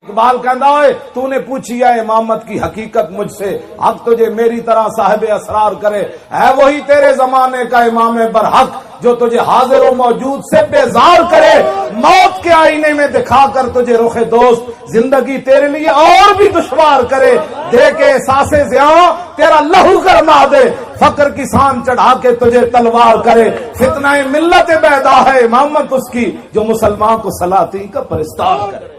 اقبال کہندا ہوئے تو نے پوچھی ہے امامت کی حقیقت مجھ سے، اب تجھے میری طرح صاحب اسرار کرے، ہے وہی تیرے زمانے کا امام برحق جو تجھے حاضر و موجود سے بیزار کرے، موت کے آئینے میں دکھا کر تجھے رخ دوست زندگی تیرے لیے اور بھی دشوار کرے، دے کے احساس زیاں تیرا لہو گرما دے، فقر کی سان چڑھا کے تجھے تلوار کرے، فتنہ ملت بیدا ہے امامت اس کی جو مسلمان کو سلاطین کا پرستار کرے۔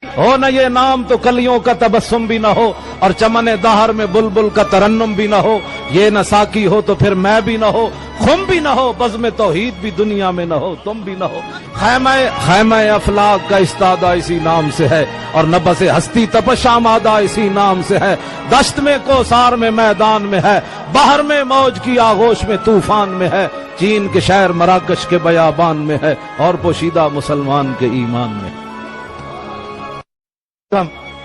ہو نہ یہ نام تو کلیوں کا تبسم بھی نہ ہو، اور چمن دہر میں بلبل کا ترنم بھی نہ ہو، یہ نہ ساکی ہو تو پھر میں بھی نہ ہو، خم بھی نہ ہو، بزم توحید بھی دنیا میں نہ ہو، تم بھی نہ ہو۔ خیمہ افلاق کا استادہ اسی نام سے ہے، اور نبض ہستی تپش آمادہ اسی نام سے ہے، دشت میں کوثار میں میدان میں ہے، بحر میں موج کی آغوش میں طوفان میں ہے، چین کے شہر مراکش کے بیابان میں ہے، اور پوشیدہ مسلمان کے ایمان میں ہے۔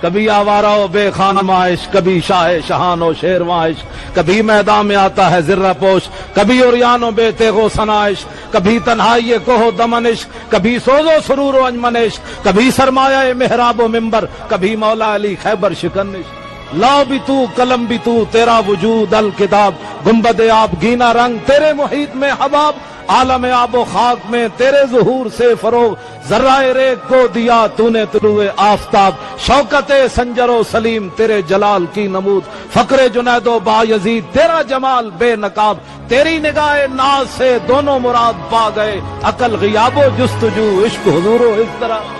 کبھی آوارہ و بے خانم عائش، کبھی شاہ شہان و شیرواں عشق، کبھی میدان میں آتا ہے زرہ پوش، کبھی عریان و بے تیغ و سنائش، کبھی تنہائی کوہ دمنش، کبھی سوز و سرور و انجمنش، کبھی سرمایہ محراب و منبر، کبھی مولا علی خیبر شکنش۔ لا بھی تو قلم بھی تو، تیرا وجود الکتاب، گنبد آب گینا رنگ تیرے محیط میں حباب، عالم آب و خاک میں تیرے ظہور سے فروغ، ذرہ ریگ کو دیا تو نے طلوع آفتاب، شوکت سنجر و سلیم تیرے جلال کی نمود، فقر جنید و بایزید تیرا جمال بے نقاب، تیری نگاہ ناز سے دونوں مراد پا گئے، عقل غیاب و جستجو عشق حضور و اضطراب۔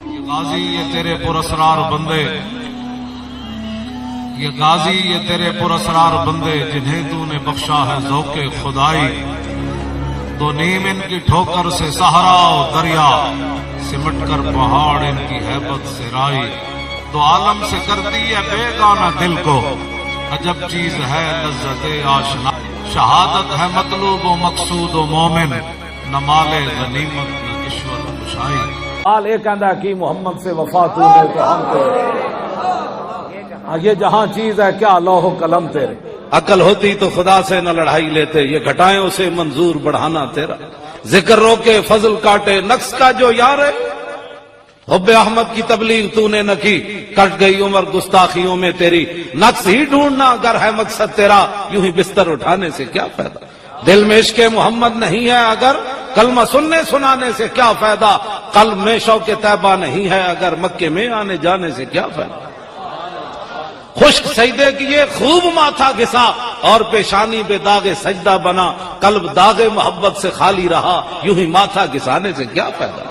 یہ غازی یہ تیرے پراسرار بندے، یہ غازی یہ تیرے پراسرار بندے، جنہیں تو نے بخشا ہے ذوق خدائی، دو نیم ان کی ٹھوکر سے صحرا و دریا، سمٹ کر پہاڑ ان کی ہیبت سے رائی، دو عالم سے کرتی ہے بیگانہ دل کو، عجب چیز ہے لذت آشنا، شہادت ہے مطلوب و مقصود و مومن، نہ مال غنیمت نہ کشور کشائی۔ حال ایک کہندا کہ محمد سے وفا تو نے تو ہم کو، یہ جہاں چیز ہے کیا لوح و قلم تیرے، عقل ہوتی تو خدا سے نہ لڑائی لیتے، یہ گھٹائیوں سے منظور بڑھانا تیرا، ذکر روکے فضل کاٹے نقص کا جو یار ہے، حب احمد کی تبلیغ تو نے نہ کی، کٹ گئی عمر گستاخیوں میں تیری، نقص ہی ڈھونڈنا اگر ہے مقصد تیرا، یوں ہی بستر اٹھانے سے کیا فائدہ، دل میں عشق محمد نہیں ہے اگر کلمہ سننے سنانے سے کیا فائدہ، قلب میں شوق طیبہ نہیں ہے اگر مکے میں آنے جانے سے کیا فائدہ، خشک سجدے کیے خوب ماتھا گھسا، اور پیشانی بے داغ سجدہ بنا، قلب داغ محبت سے خالی رہا، یوں ہی ماتھا گھسانے سے کیا فائدہ۔